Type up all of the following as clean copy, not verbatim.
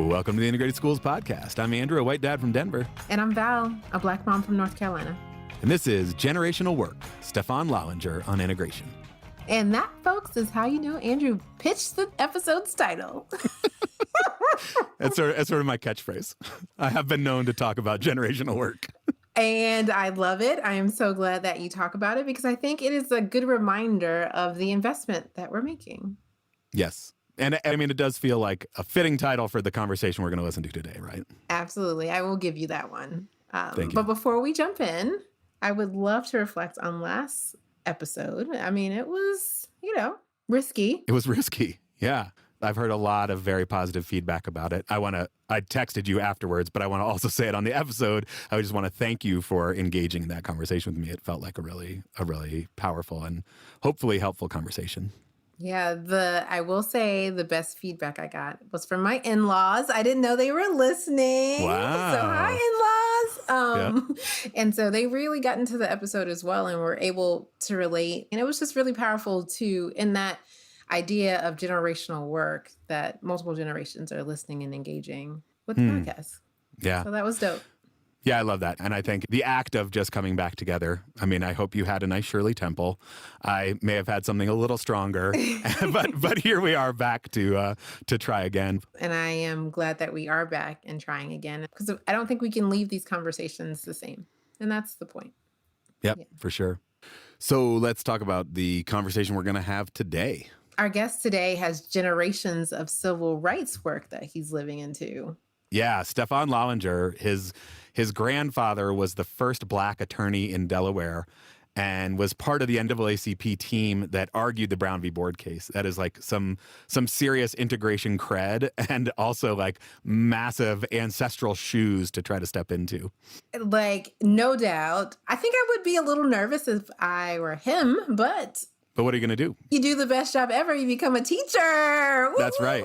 Welcome to the Integrated Schools Podcast. I'm Andrew, a white dad from Denver. And I'm Val, a black mom from North Carolina. And this is Generational Work, Stefan Lallinger on integration. And that, folks, is how you know Andrew pitched the episode's title. That's sort of my catchphrase. I have been known to talk about generational work. And I love it. I am so glad that you talk about it because I think it is a good reminder of the investment that we're making. Yes. And I mean, it does feel like a fitting title for the conversation we're going to listen to today, right? Absolutely. I will give you that one. Thank you. But before we jump in, I would love to reflect on last episode. I mean, it was, risky. It was risky. Yeah. I've heard a lot of very positive feedback about it. I texted you afterwards, but I want to also say it on the episode. I just want to thank you for engaging in that conversation with me. It felt like a really powerful and hopefully helpful conversation. Yeah, I will say the best feedback I got was from my in-laws. I didn't know they were listening. Wow. So hi, in-laws. And so they really got into the episode as well and were able to relate. And it was just really powerful too, in that idea of generational work, that multiple generations are listening and engaging with the podcast. Yeah. So that was dope. Yeah, I love that. And I think the act of just coming back together, I mean, I hope you had a nice Shirley Temple. I may have had something a little stronger, but here we are back to try again. And I am glad that we are back and trying again, because I don't think we can leave these conversations the same. And that's the point. Yep, yeah. For sure. So let's talk about the conversation we're going to have today. Our guest today has generations of civil rights work that he's living into. Yeah, Stefan Lallinger, his grandfather was the first black attorney in Delaware and was part of the NAACP team that argued the Brown v. Board case. That is like some serious integration cred and also like massive ancestral shoes to try to step into. Like, no doubt. I think I would be a little nervous if I were him, but what are you going to do? You do the best job ever. You become a teacher. That's right.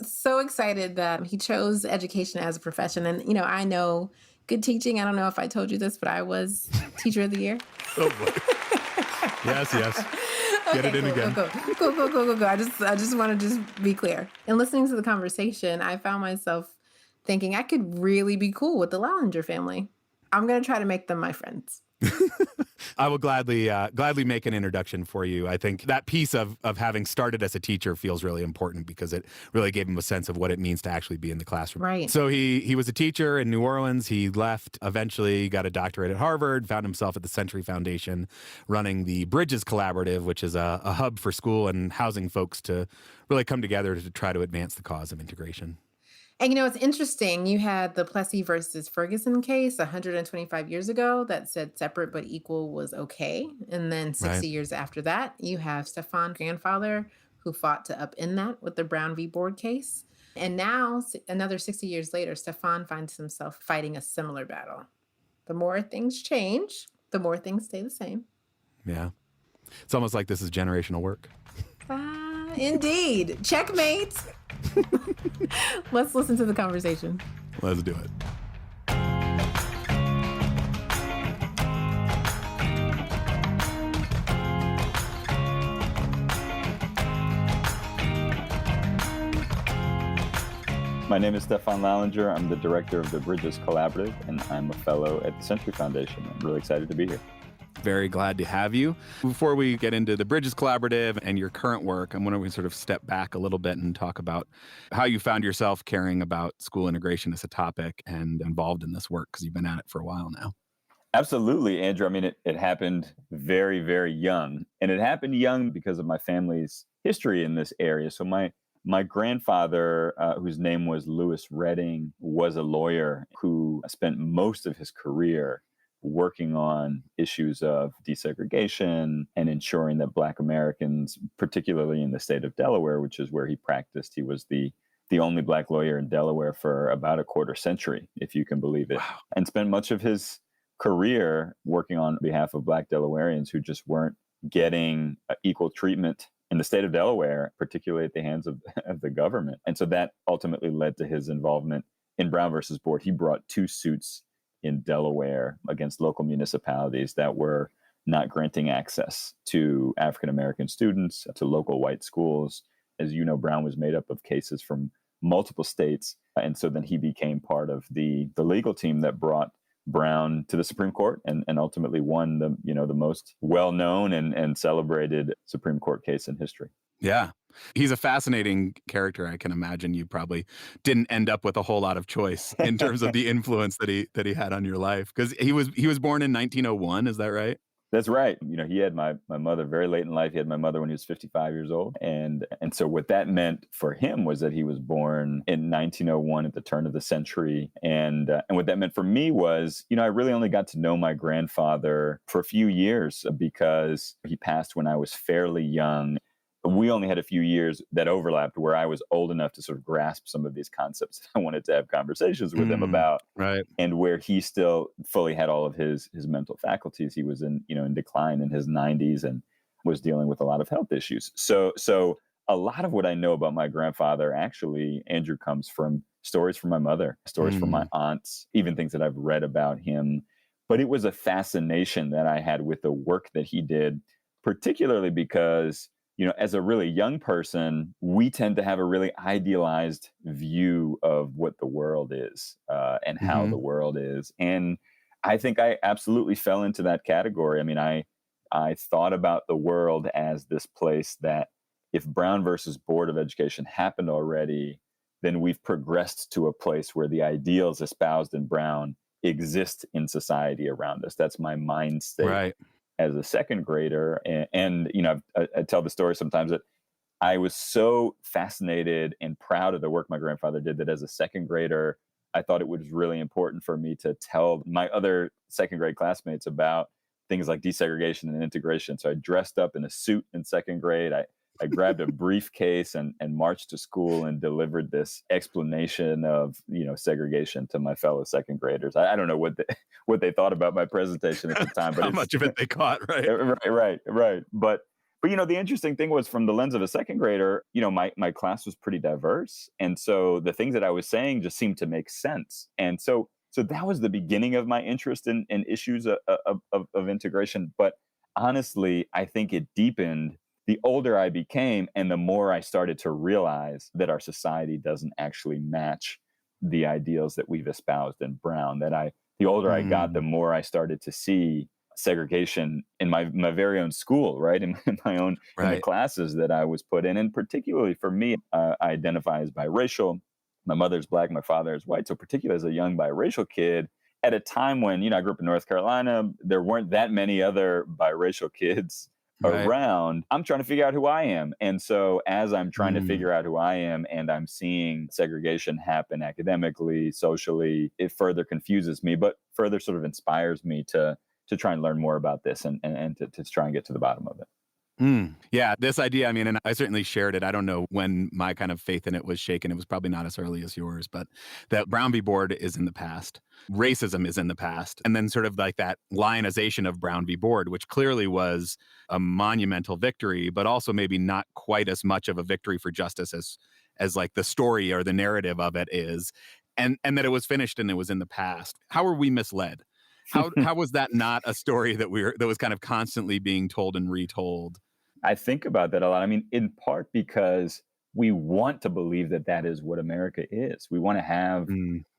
So excited that he chose education as a profession. And, I know good teaching. I don't know if I told you this, but I was teacher of the year. Oh, boy. Yes. Get it in again. Go. I just want to just be clear. In listening to the conversation, I found myself thinking I could really be cool with the Lallinger family. I'm going to try to make them my friends. I will gladly make an introduction for you. I think that piece of having started as a teacher feels really important because it really gave him a sense of what it means to actually be in the classroom. Right. So he was a teacher in New Orleans. He left, eventually got a doctorate at Harvard, found himself at the Century Foundation running the Bridges Collaborative, which is a hub for school and housing folks to really come together to try to advance the cause of integration. And it's interesting. You had the Plessy versus Ferguson case 125 years ago that said separate but equal was okay. And then 60 years after that, you have Stefan Grandfather, who fought to upend that with the Brown v. Board case. And now, another 60 years later, Stefan finds himself fighting a similar battle. The more things change, the more things stay the same. Yeah. It's almost like this is generational work. Indeed. Checkmate. Let's listen to the conversation. Let's do it. My name is Stefan Lallinger. I'm the director of the Bridges Collaborative, and I'm a fellow at the Century Foundation. I'm really excited to be here. Very glad to have you. Before we get into the Bridges Collaborative and your current work, I'm wondering if we sort of step back a little bit and talk about how you found yourself caring about school integration as a topic and involved in this work, because you've been at it for a while now. Absolutely, Andrew. I mean, it happened very, very young. And it happened young because of my family's history in this area. So my grandfather, whose name was Lewis Redding, was a lawyer who spent most of his career working on issues of desegregation and ensuring that Black Americans, particularly in the state of Delaware, which is where he practiced, he was the only Black lawyer in Delaware for about a quarter century, if you can believe it, Wow. And spent much of his career working on behalf of Black Delawareans who just weren't getting equal treatment in the state of Delaware, particularly at the hands of the government. And so that ultimately led to his involvement in Brown versus Board. He brought 2 suits in Delaware against local municipalities that were not granting access to African-American students, to local white schools. As you know, Brown was made up of cases from multiple states. And so then he became part of the legal team that brought Brown to the Supreme Court and ultimately won the most well-known and celebrated Supreme Court case in history. Yeah. He's a fascinating character. I can imagine you probably didn't end up with a whole lot of choice in terms of the influence that he had on your life, because he was born in 1901. Is that right? That's right. He had my mother very late in life. He had my mother when he was 55 years old. And so what that meant for him was that he was born in 1901 at the turn of the century. And what that meant for me was, I really only got to know my grandfather for a few years because he passed when I was fairly young. We only had a few years that overlapped where I was old enough to sort of grasp some of these concepts that I wanted to have conversations with him about. Right. And where he still fully had all of his mental faculties. He was in decline in his 90s and was dealing with a lot of health issues. So a lot of what I know about my grandfather, actually, Andrew, comes from stories from my mother, stories from my aunts, even things that I've read about him. But it was a fascination that I had with the work that he did, particularly because as a really young person, we tend to have a really idealized view of what the world is and how the world is. And I think I absolutely fell into that category. I mean, I thought about the world as this place that if Brown versus Board of Education happened already, then we've progressed to a place where the ideals espoused in Brown exist in society around us. That's my mind state. Right. As a second grader. And I tell the story sometimes that I was so fascinated and proud of the work my grandfather did that as a second grader, I thought it was really important for me to tell my other second grade classmates about things like desegregation and integration. So I dressed up in a suit in second grade. I grabbed a briefcase and marched to school and delivered this explanation of, segregation to my fellow second graders. I don't know what they thought about my presentation at the time, but how much of it they caught, right? Right. But the interesting thing was, from the lens of a second grader, my class was pretty diverse. And so the things that I was saying just seemed to make sense. And so that was the beginning of my interest in issues of integration. But honestly, I think it deepened the older I became and the more I started to realize that our society doesn't actually match the ideals that we've espoused in Brown. The older I got, the more I started to see segregation in my very own school, right? In my own in the classes that I was put in. And particularly for me, I identify as biracial. My mother's Black, my father is white. So particularly as a young biracial kid, at a time when, I grew up in North Carolina, there weren't that many other biracial kids around. I'm trying to figure out who I am. And so as I'm trying to figure out who I am and I'm seeing segregation happen academically, socially, it further confuses me, but further sort of inspires me to try and learn more about this and to try and get to the bottom of it. Yeah, this idea, I mean, and I certainly shared it. I don't know when my kind of faith in it was shaken. It was probably not as early as yours, but that Brown v. Board is in the past. Racism is in the past. And then sort of like that lionization of Brown v. Board, which clearly was a monumental victory, but also maybe not quite as much of a victory for justice as like the story or the narrative of it is. And that it was finished and it was in the past. How were we misled? How was that not a story that was kind of constantly being told and retold? I think about that a lot. I mean, in part because we want to believe that is what America is. We want to have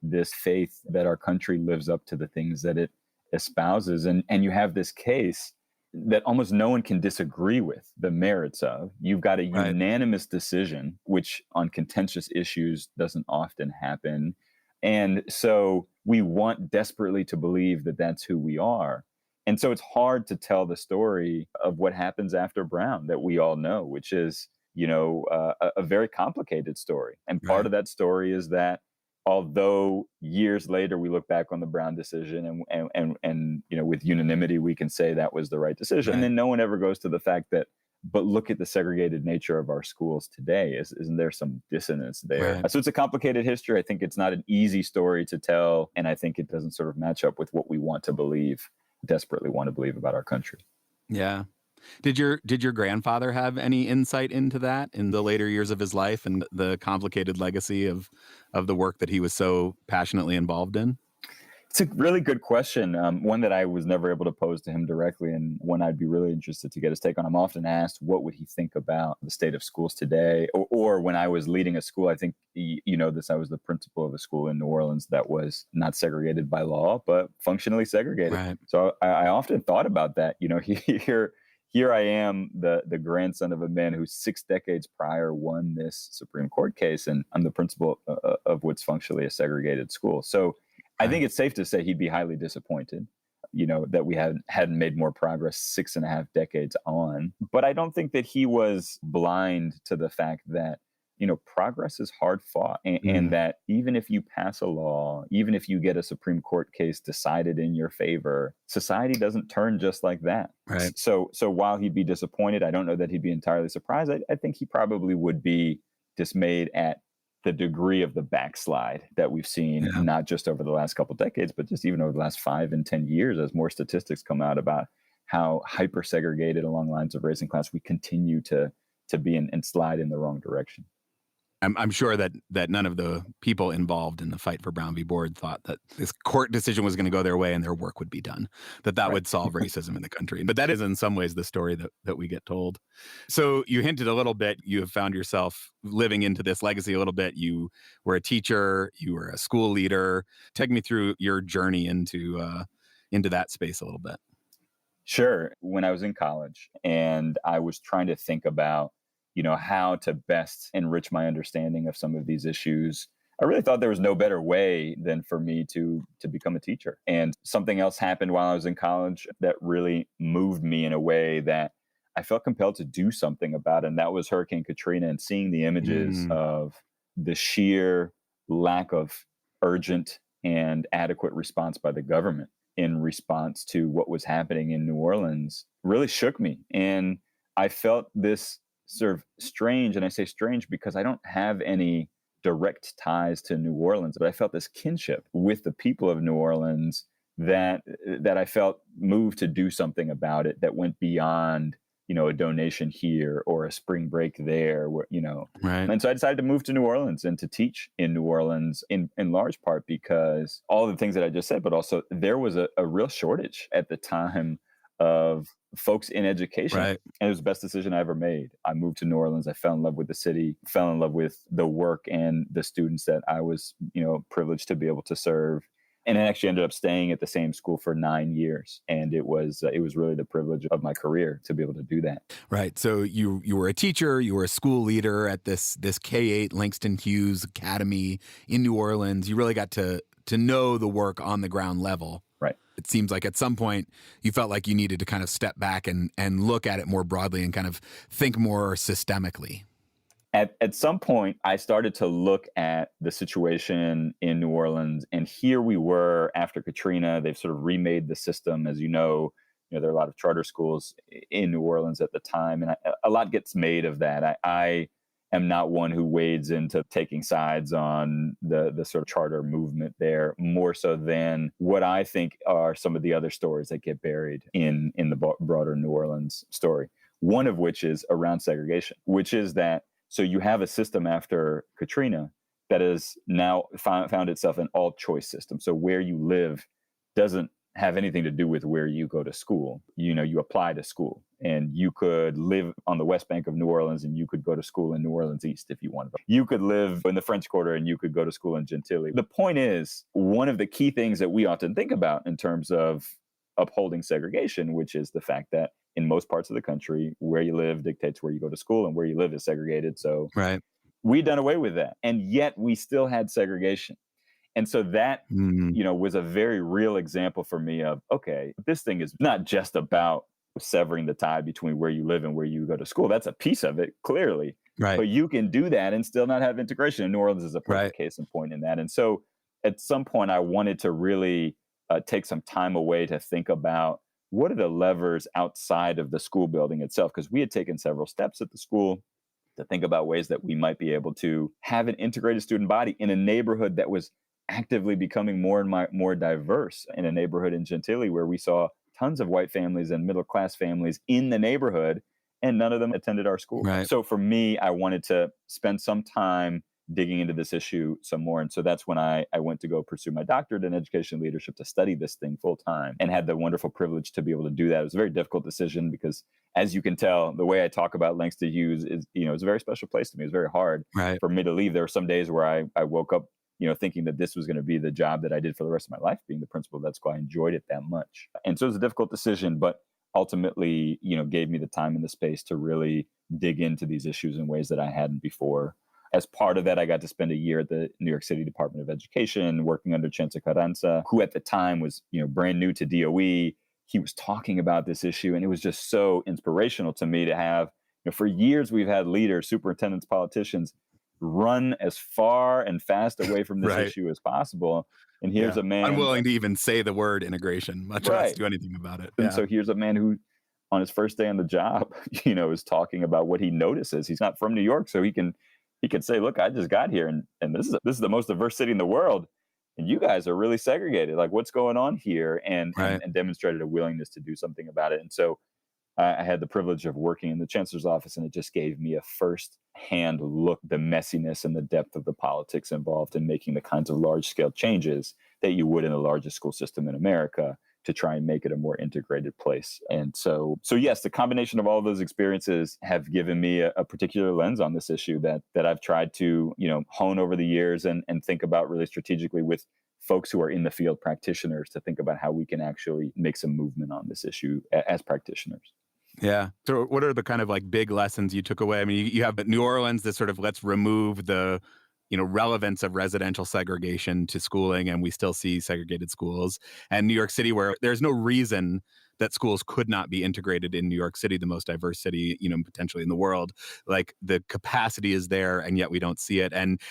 this faith that our country lives up to the things that it espouses. And you have this case that almost no one can disagree with the merits of. You've got a unanimous decision, which on contentious issues doesn't often happen. And so we want desperately to believe that that's who we are. And so it's hard to tell the story of what happens after Brown that we all know, which is, a very complicated story. And part of that story is that although years later we look back on the Brown decision and with unanimity, we can say that was the right decision. And then no one ever goes to the fact that, but look at the segregated nature of our schools today. Isn't there some dissonance there? So it's a complicated history. I think it's not an easy story to tell. And I think it doesn't sort of match up with what we desperately want to believe about our country. Yeah. Did your grandfather have any insight into that in the later years of his life and the complicated legacy of the work that he was so passionately involved in? It's a really good question. One that I was never able to pose to him directly, and one I'd be really interested to get his take on. I'm often asked, what would he think about the state of schools today? Or when I was leading a school, I think, you know this, I was the principal of a school in New Orleans that was not segregated by law, but functionally segregated. Right. So I often thought about that. You know, here I am, the grandson of a man who 6 decades prior won this Supreme Court case, and I'm the principal of what's functionally a segregated school. So I think it's safe to say he'd be highly disappointed, you know, that we hadn't made more progress 6.5 decades on. But I don't think that he was blind to the fact that, you know, progress is hard fought, and that even if you pass a law, even if you get a Supreme Court case decided in your favor, society doesn't turn just like that. Right. So while he'd be disappointed, I don't know that he'd be entirely surprised. I think he probably would be dismayed at the degree of the backslide that we've seen, not just over the last couple of decades, but just even over the last 5 and 10 years, as more statistics come out about how hyper segregated along lines of race and class we continue to be and slide in the wrong direction. I'm sure that none of the people involved in the fight for Brown v. Board thought that this court decision was going to go their way and their work would be done, that would solve racism in the country. But that is in some ways the story that we get told. So you hinted a little bit, you have found yourself living into this legacy a little bit. You were a teacher, you were a school leader. Take me through your journey into that space a little bit. Sure. When I was in college and I was trying to think about, you know, how to best enrich my understanding of some of these issues, I really thought there was no better way than for me to become a teacher. And something else happened while I was in college that really moved me in a way that I felt compelled to do something about it. And that was Hurricane Katrina, and seeing the images of the sheer lack of urgent and adequate response by the government in response to what was happening in New Orleans really shook me. And I felt this sort of strange, and I say strange because I don't have any direct ties to New Orleans, but I felt this kinship with the people of New Orleans that I felt moved to do something about it that went beyond, you know, a donation here or a spring break there, where, you know. Right. And so I decided to move to New Orleans and to teach in New Orleans in large part because all the things that I just said, but also there was a real shortage at the time of folks in education. Right. And it was the best decision I ever made. I moved to New Orleans. I fell in love with the city, fell in love with the work and the students that I was, you know, privileged to be able to serve. And I actually ended up staying at the same school for 9 years. And it was really the privilege of my career to be able to do that. Right. So you were a teacher, you were a school leader at this K-8 Langston Hughes Academy in New Orleans. You really got to know the work on the ground level. Right. It seems like at some point you felt like you needed to kind of step back and look at it more broadly and kind of think more systemically. At some point, I started to look at the situation in New Orleans, and here we were after Katrina. They've sort of remade the system. As you know, there are a lot of charter schools in New Orleans at the time, and a lot gets made of that. I am not one who wades into taking sides on the sort of charter movement there, more so than what I think are some of the other stories that get buried in the broader New Orleans story. One of which is around segregation, which is that, so you have a system after Katrina that has now found itself an all-choice system. So where you live doesn't have anything to do with where you go to school. You know, you apply to school, and you could live on the West Bank of New Orleans and you could go to school in New Orleans East if you wanted. You could live in the French Quarter and you could go to school in Gentilly. The point is, one of the key things that we often think about in terms of upholding segregation, which is the fact that in most parts of the country, where you live dictates where you go to school, and where you live is segregated. So we'd done away with that. And yet we still had segregation. And so that, was a very real example for me of, okay, this thing is not just about severing the tie between where you live and where you go to school. That's a piece of it, clearly. Right. But you can do that and still not have integration. And New Orleans is a perfect case in point in that. And so at some point, I wanted to really take some time away to think about what are the levers outside of the school building itself? Because we had taken several steps at the school to think about ways that we might be able to have an integrated student body in a neighborhood that was actively becoming more and more diverse, in a neighborhood in Gentilly where we saw tons of white families and middle-class families in the neighborhood, and none of them attended our school. Right. So for me, I wanted to spend some time digging into this issue some more. And so that's when I went to go pursue my doctorate in education leadership to study this thing full time, and had the wonderful privilege to be able to do that. It was a very difficult decision because, as you can tell, the way I talk about Langston Hughes is, it's a very special place to me. It's very hard for me to leave. There were some days where I woke up, thinking that this was going to be the job that I did for the rest of my life, being the principal of that school. I enjoyed it that much. And so it was a difficult decision, but ultimately, gave me the time and the space to really dig into these issues in ways that I hadn't before. As part of that, I got to spend a year at the New York City Department of Education, working under Chancellor Carranza, who at the time was, brand new to DOE. He was talking about this issue, and it was just so inspirational to me to have, for years we've had leaders, superintendents, politicians run as far and fast away from this issue as possible. And here's a man unwilling to even say the word integration, much less do anything about it. And so here's a man who, on his first day on the job, is talking about what he notices. He's not from New York, so he can say, look, I just got here, and this is the most diverse city in the world, and you guys are really segregated. Like, what's going on here? And demonstrated a willingness to do something about it. And so I had the privilege of working in the chancellor's office, and it just gave me a first-hand look, the messiness and the depth of the politics involved in making the kinds of large-scale changes that you would in the largest school system in America to try and make it a more integrated place. And so yes, the combination of all of those experiences have given me a particular lens on this issue that I've tried to, hone over the years and think about really strategically with folks who are in the field, practitioners, to think about how we can actually make some movement on this issue as practitioners. Yeah. So what are the kind of like big lessons you took away? I mean, you have New Orleans, this sort of let's remove the, relevance of residential segregation to schooling, and we still see segregated schools. And New York City, where there's no reason that schools could not be integrated in New York City, the most diverse city, potentially in the world. Like, the capacity is there, and yet we don't see it. And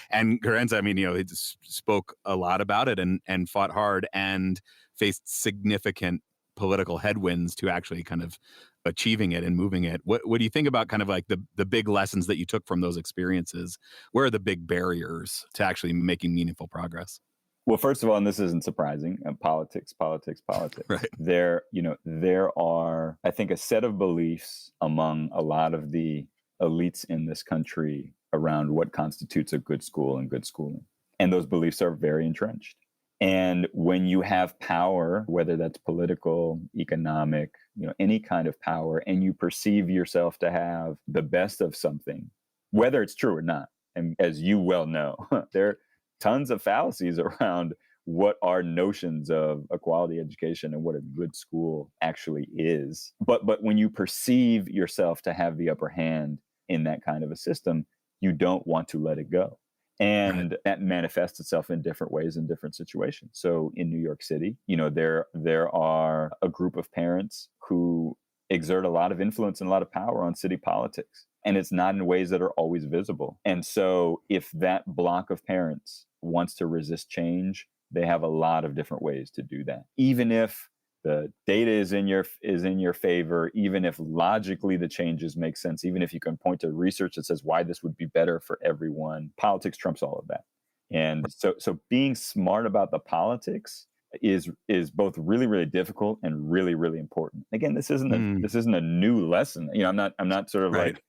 Carranza, I mean, he spoke a lot about it and fought hard and faced significant political headwinds to actually kind of achieving it and moving it. What do you think about kind of like the big lessons that you took from those experiences? Where are the big barriers to actually making meaningful progress? Well, first of all, and this isn't surprising, politics. Right. There are, I think, a set of beliefs among a lot of the elites in this country around what constitutes a good school and good schooling. And those beliefs are very entrenched. And when you have power, whether that's political, economic, any kind of power, and you perceive yourself to have the best of something, whether it's true or not, and as you well know, there are tons of fallacies around what our notions of a quality education and what a good school actually is. But when you perceive yourself to have the upper hand in that kind of a system, you don't want to let it go. And that manifests itself in different ways in different situations. So in New York City, there are a group of parents who exert a lot of influence and a lot of power on city politics. And it's not in ways that are always visible. And so if that block of parents wants to resist change, they have a lot of different ways to do that. Even if the data is in your favor, even if logically the changes make sense, even if you can point to research that says why this would be better for everyone, politics trumps all of that. And so being smart about the politics is both really, really difficult and really, really important. Again, this isn't a new lesson. I'm not sort of like,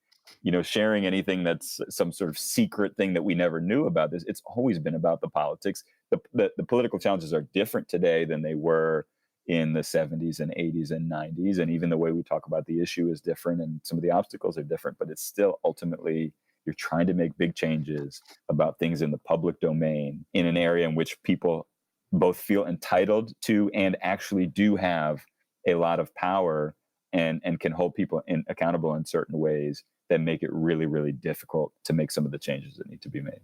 sharing anything that's some sort of secret thing that we never knew about this. It's always been about the politics. The political challenges are different today than they were in the 70s and 80s and 90s. And even the way we talk about the issue is different, and some of the obstacles are different, but it's still ultimately, you're trying to make big changes about things in the public domain in an area in which people both feel entitled to and actually do have a lot of power and can hold people accountable in certain ways that make it really, really difficult to make some of the changes that need to be made.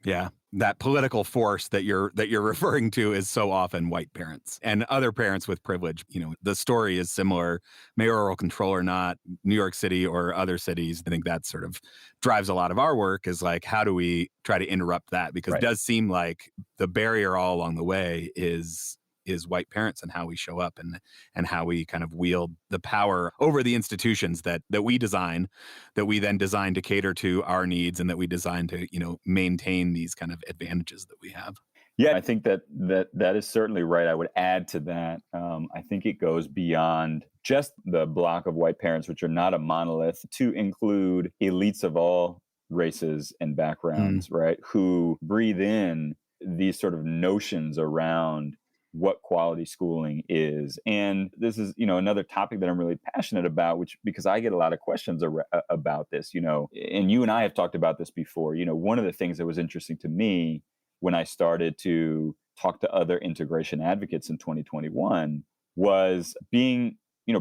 Yeah, that political force that you're referring to is so often white parents and other parents with privilege. The story is similar, mayoral control or not, New York City or other cities. I think that sort of drives a lot of our work, is like, how do we try to interrupt that? Because it does seem like the barrier all along the way is white parents and how we show up and how we kind of wield the power over the institutions that we design, that we then design to cater to our needs, and that we design to, maintain these kind of advantages that we have. Yeah, I think that is certainly right. I would add to that. I think it goes beyond just the block of white parents, which are not a monolith, to include elites of all races and Mm. backgrounds, right? Who breathe in these sort of notions around what quality schooling is. And this is, another topic that I'm really passionate about, which because I get a lot of questions about this, and you and I have talked about this before. One of the things that was interesting to me when I started to talk to other integration advocates in 2021 was being,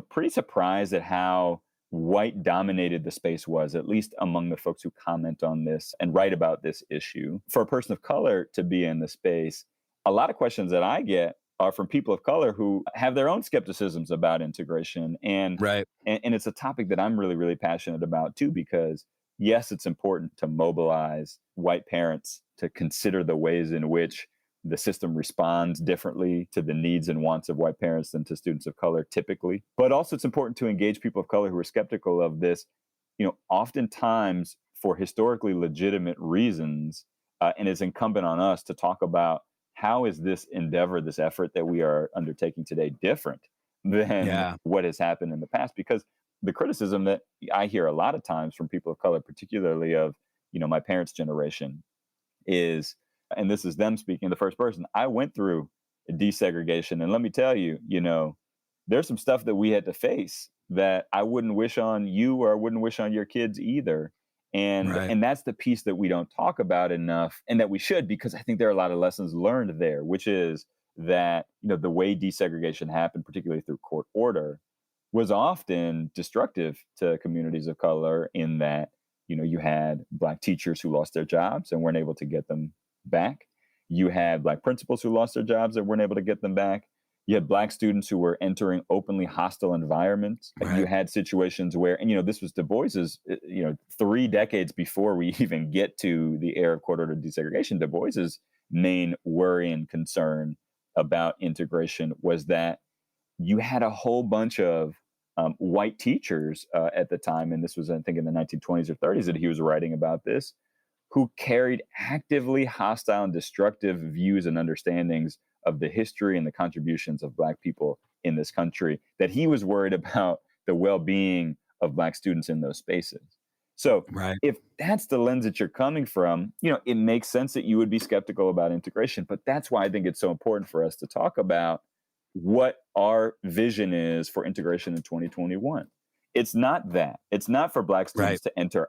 pretty surprised at how white dominated the space was, at least among the folks who comment on this and write about this issue. For a person of color to be in the space, a lot of questions that I get are from people of color who have their own skepticisms about integration. Right. And it's a topic that I'm really, really passionate about too, because yes, it's important to mobilize white parents to consider the ways in which the system responds differently to the needs and wants of white parents than to students of color typically. But also it's important to engage people of color who are skeptical of this, oftentimes for historically legitimate reasons. And it's incumbent on us to talk about how is this endeavor, this effort that we are undertaking today different than Yeah. what has happened in the past? Because the criticism that I hear a lot of times from people of color, particularly of, my parents' generation, is, and this is them speaking in the first person, I went through desegregation. And let me tell you, there's some stuff that we had to face that I wouldn't wish on you or I wouldn't wish on your kids either. And Right. and that's the piece that we don't talk about enough, and that we should, because I think there are a lot of lessons learned there, which is that, the way desegregation happened, particularly through court order, was often destructive to communities of color in that, you had Black teachers who lost their jobs and weren't able to get them back. You had Black principals who lost their jobs and weren't able to get them back. You had Black students who were entering openly hostile environments. Right. You had situations where, and this was Du Bois's, 3 decades before we even get to the era of court ordered desegregation. Du Bois's main worry and concern about integration was that you had a whole bunch of white teachers at the time, and this was, I think, in the 1920s or 30s that he was writing about this, who carried actively hostile and destructive views and understandings of the history and the contributions of Black people in this country, that he was worried about the well-being of Black students in those spaces. So Right. if that's the lens that you're coming from, it makes sense that you would be skeptical about integration. But that's why I think it's so important for us to talk about what our vision is for integration in 2021. It's not that. It's not for Black students to enter,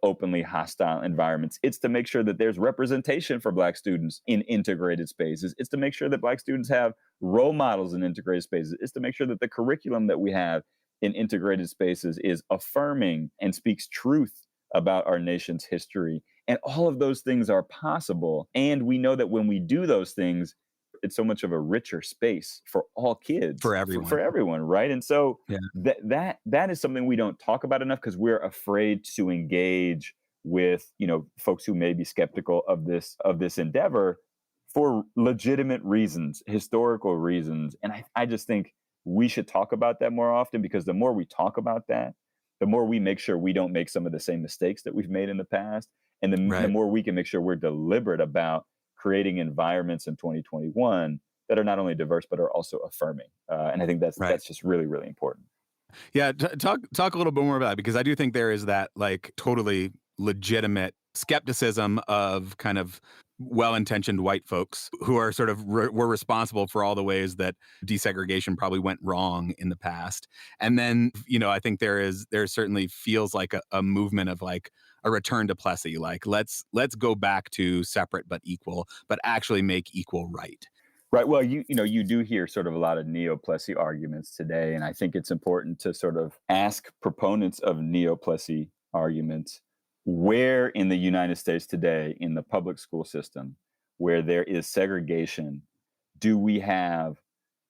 openly hostile environments. It's to make sure that there's representation for Black students in integrated spaces. It's to make sure that Black students have role models in integrated spaces. It's to make sure that the curriculum that we have in integrated spaces is affirming and speaks truth about our nation's history. And all of those things are possible. And we know that when we do those things, it's so much of a richer space for all kids, For everyone. for everyone, right? And so Yeah. that is something we don't talk about enough because we're afraid to engage with, folks who may be skeptical of this endeavor for legitimate reasons, historical reasons. And I just think we should talk about that more often, because the more we talk about that, the more we make sure we don't make some of the same mistakes that we've made in the past. And the more we can make sure we're deliberate about creating environments in 2021 that are not only diverse, but are also affirming. And I think that's just really, really important. Yeah. Talk a little bit more about it, because I do think there is that like totally legitimate skepticism of kind of well-intentioned white folks who are sort of were responsible for all the ways that desegregation probably went wrong in the past. And then, I think there certainly feels like a movement of like a return to Plessy, like let's go back to separate but equal, but actually make equal right. Right. Well, you do hear sort of a lot of Neoplessy arguments today, and I think it's important to sort of ask proponents of Neoplessy arguments, where in the United States today, in the public school system, where there is segregation, do we have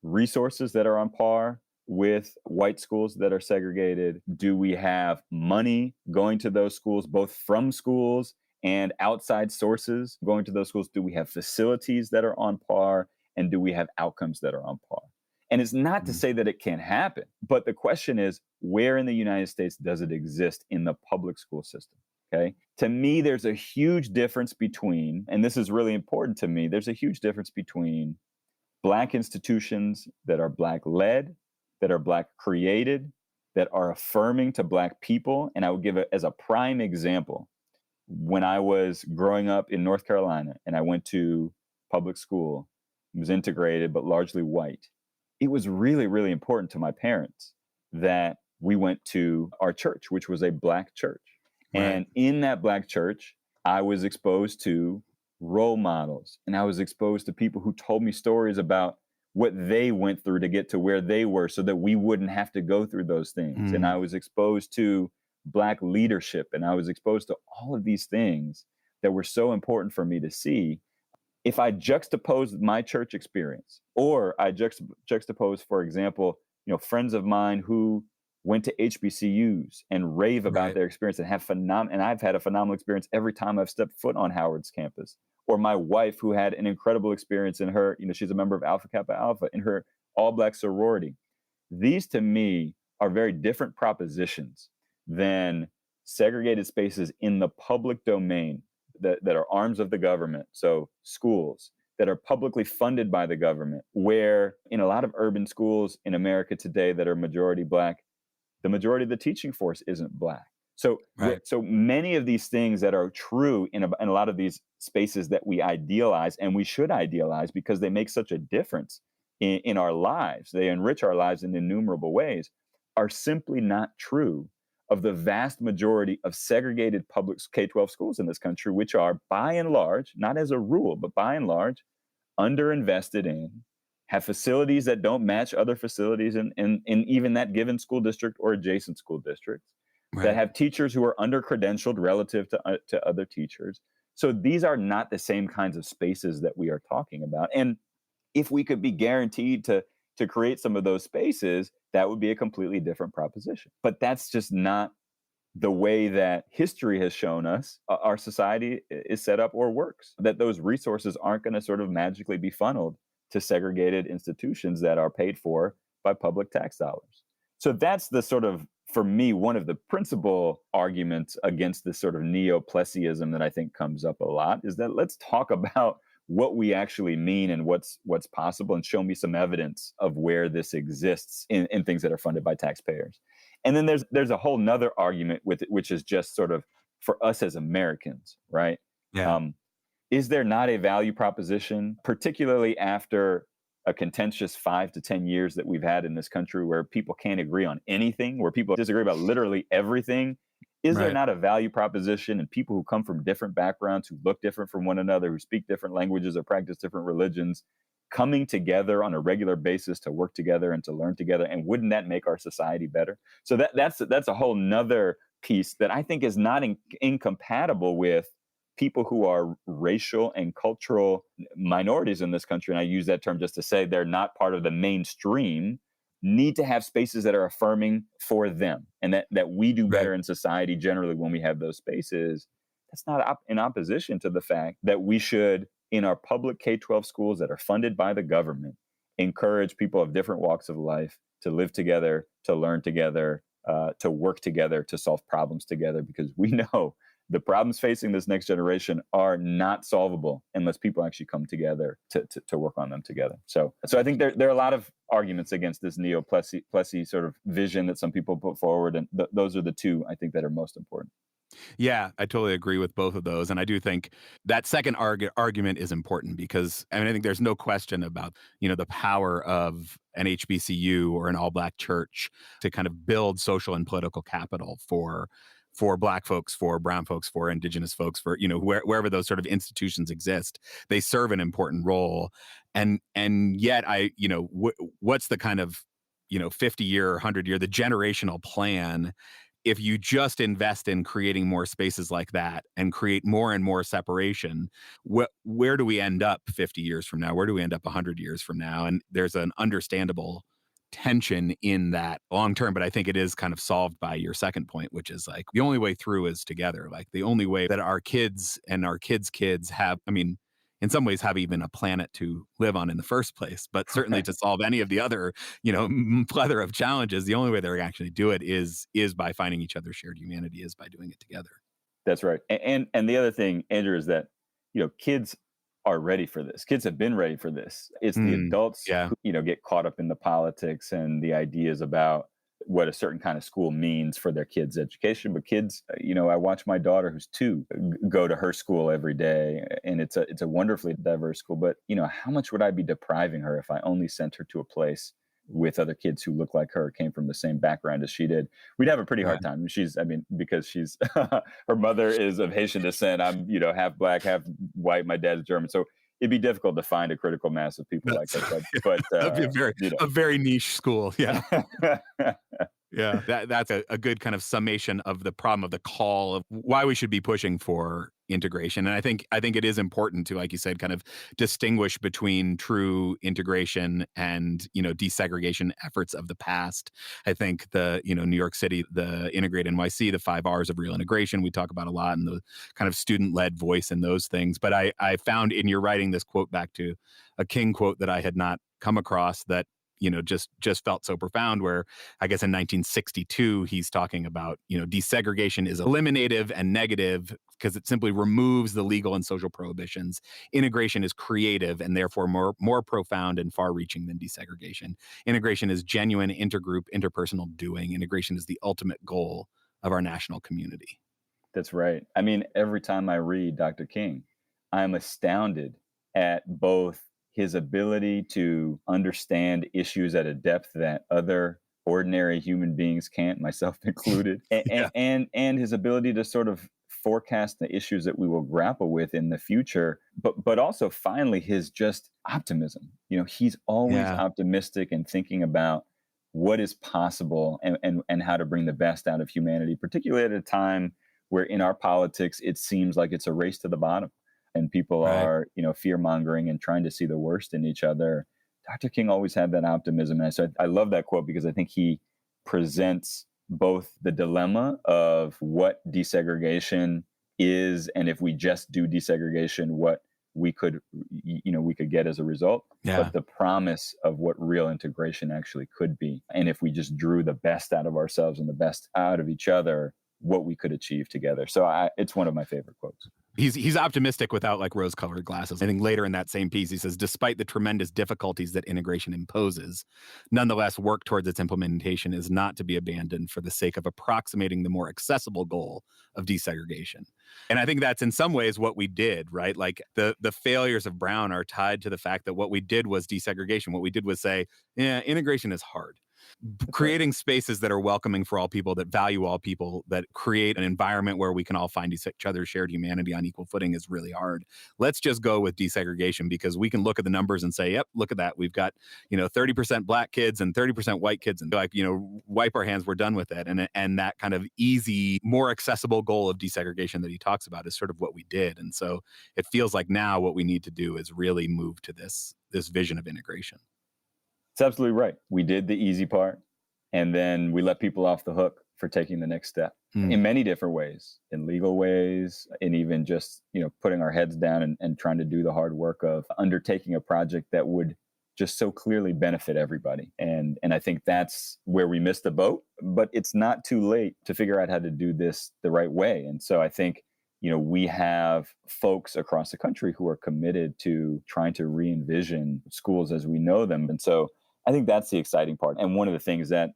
resources that are on par with white schools that are segregated? Do we have money going to those schools, both from schools and outside sources going to those schools? Do we have facilities that are on par? And do we have outcomes that are on par? And it's not to say that it can't happen, but the question is, where in the United States does it exist in the public school system? Okay. To me, there's a huge difference between, and this is really important to me, there's a huge difference between Black institutions that are Black led, that are Black created, that are affirming to Black people. And I would give it as a prime example, when I was growing up in North Carolina and I went to public school, it was integrated, but largely white. It was really, really important to my parents that we went to our church, which was a Black church. Right. And in that Black church, I was exposed to role models, and I was exposed to people who told me stories about what they went through to get to where they were so that we wouldn't have to go through those things. And I was exposed to Black leadership, and I was exposed to all of these things that were so important for me to see. If I juxtapose my church experience, or I juxtapose, for example, friends of mine who went to HBCUs and rave about Right. their experience and and I've had a phenomenal experience every time I've stepped foot on Howard's campus. Or my wife, who had an incredible experience in her, she's a member of Alpha Kappa Alpha in her all Black sorority. These to me are very different propositions than segregated spaces in the public domain that are arms of the government. So schools that are publicly funded by the government, where in a lot of urban schools in America today that are majority Black, the majority of the teaching force isn't Black. So, Right. so many of these things that are true in a lot of these spaces that we idealize, and we should idealize because they make such a difference in our lives, they enrich our lives in innumerable ways, are simply not true of the vast majority of segregated public K-12 schools in this country, which are by and large, not as a rule, but by and large, underinvested in, have facilities that don't match other facilities in even that given school district or adjacent school districts, that Right. have teachers who are under-credentialed relative to other teachers. So these are not the same kinds of spaces that we are talking about. And if we could be guaranteed to create some of those spaces, that would be a completely different proposition. But that's just not the way that history has shown us our society is set up or works, that those resources aren't going to sort of magically be funneled to segregated institutions that are paid for by public tax dollars. So that's the sort of, for me, one of the principal arguments against this sort of Neoplessyism that I think comes up a lot, is that let's talk about what we actually mean and what's possible, and show me some evidence of where this exists in things that are funded by taxpayers. And then there's a whole nother argument with it, which is just sort of for us as Americans, right? Yeah. Is there not a value proposition, particularly after a contentious 5 to 10 years that we've had in this country, where people can't agree on anything, where people disagree about literally everything? Is there Right. not a value proposition, and people who come from different backgrounds, who look different from one another, who speak different languages or practice different religions, coming together on a regular basis to work together and to learn together? And wouldn't that make our society better? So that's a whole nother piece that I think is not incompatible with people who are racial and cultural minorities in this country. And I use that term just to say they're not part of the mainstream, need to have spaces that are affirming for them, and that we do better Right. in society generally when we have those spaces. That's not in opposition to the fact that we should, in our public K-12 schools that are funded by the government, encourage people of different walks of life to live together, to learn together, to work together, to solve problems together, because we know the problems facing this next generation are not solvable unless people actually come together to work on them together. So I think there are a lot of arguments against this Neoplessy sort of vision that some people put forward, and those are the two I think that are most important. Yeah, I totally agree with both of those. And I do think that second argument is important because I think there's no question about, the power of an HBCU or an all-Black church to kind of build social and political capital for Black folks, for brown folks, for Indigenous folks, for, wherever those sort of institutions exist. They serve an important role. And yet what's the kind of, 50-year, 100-year, the generational plan if you just invest in creating more spaces like that and create more and more separation? Where do we end up 50 years from now? Where do we end up 100 years from now? And there's an understandable tension in that long term, but I think it is kind of solved by your second point, which is like the only way through is together. Like the only way that our kids and our kids' kids have, in some ways have even a planet to live on in the first place, but certainly to solve any of the other, plethora of challenges, the only way they're actually do it is by finding each other's shared humanity, is by doing it together. That's right. And the other thing, Andrew, is that, kids are ready for this. Kids have been ready for this. It's the adults Yeah. who, get caught up in the politics and the ideas about what a certain kind of school means for their kids' education. But kids, I watch my daughter, who's 2, go to her school every day, and it's a wonderfully diverse school. But how much would I be depriving her if I only sent her to a place with other kids who look like her, came from the same background as she did? We'd have a pretty hard time. Because she's her mother is of Haitian descent. I'm, half black, half white. My dad's German. So it'd be difficult to find a critical mass of people like that. But that'd be a very niche school. Yeah. Yeah, that's a good kind of summation of the problem, of the call of why we should be pushing for integration. And I think it is important to, like you said, kind of distinguish between true integration and, desegregation efforts of the past. I think the, New York City, the Integrate NYC, the 5 R's of real integration, we talk about a lot, and the kind of student-led voice in those things. But I found in your writing this quote back to a King quote that I had not come across that, just felt so profound, where I guess in 1962, he's talking about, desegregation is eliminative and negative because it simply removes the legal and social prohibitions. Integration is creative and therefore more profound and far-reaching than desegregation. Integration is genuine intergroup, interpersonal doing. Integration is the ultimate goal of our national community. That's right. Every time I read Dr. King, I'm astounded at both his ability to understand issues at a depth that other ordinary human beings can't, myself included, and his ability to sort of forecast the issues that we will grapple with in the future, but also finally his just optimism. He's always optimistic and thinking about what is possible and how to bring the best out of humanity, particularly at a time where in our politics it seems like it's a race to the bottom. And people are, fear mongering and trying to see the worst in each other. Dr. King always had that optimism. And so I love that quote because I think he presents both the dilemma of what desegregation is, and if we just do desegregation, what we could get as a result, but the promise of what real integration actually could be. And if we just drew the best out of ourselves and the best out of each other, what we could achieve together. So it's one of my favorite quotes. He's optimistic without like rose-colored glasses. I think later in that same piece, he says, despite the tremendous difficulties that integration imposes, nonetheless, work towards its implementation is not to be abandoned for the sake of approximating the more accessible goal of desegregation. And I think that's in some ways what we did, right? Like the failures of Brown are tied to the fact that what we did was desegregation. What we did was say, integration is hard. Creating spaces that are welcoming for all people, that value all people, that create an environment where we can all find each other's shared humanity on equal footing is really hard. Let's just go with desegregation because we can look at the numbers and say, yep, look at that. We've got, 30% black kids and 30% white kids, and wipe our hands, we're done with it. And that kind of easy, more accessible goal of desegregation that he talks about is sort of what we did. And so it feels like now what we need to do is really move to this vision of integration. It's absolutely right. We did the easy part, and then we let people off the hook for taking the next step in many different ways, in legal ways, and even just, putting our heads down and trying to do the hard work of undertaking a project that would just so clearly benefit everybody. And I think that's where we missed the boat, but it's not too late to figure out how to do this the right way. And so I think, we have folks across the country who are committed to trying to re-envision schools as we know them. And so I think that's the exciting part. And one of the things that,